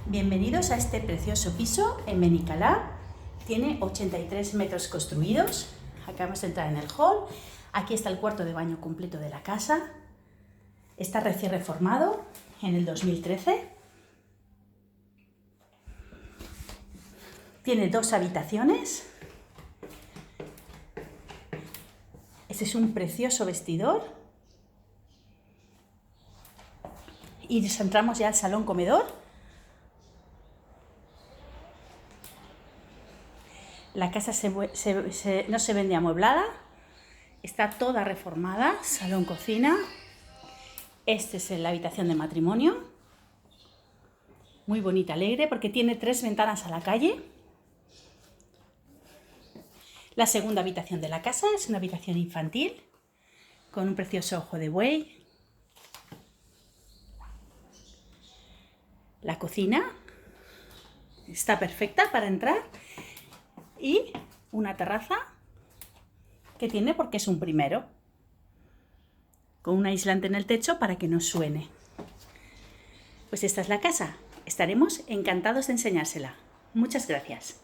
Bienvenidos a este precioso piso en Benicalá. Tiene 83 metros construidos. Acabamos de entrar en el hall. Aquí está el cuarto de baño completo de la casa. Está recién reformado en el 2013. Tiene 2 habitaciones. Este es un precioso vestidor. Y entramos ya al salón comedor. La casa no se vende amueblada, está toda reformada, salón, cocina. Esta es la habitación de matrimonio, muy bonita, alegre, porque tiene 3 ventanas a la calle. La segunda habitación de la casa es una habitación infantil, con un precioso ojo de buey. La cocina está perfecta para entrar. Y una terraza que tiene porque es un primero, con un aislante en el techo para que no suene. Pues esta es la casa. Estaremos encantados de enseñársela. Muchas gracias.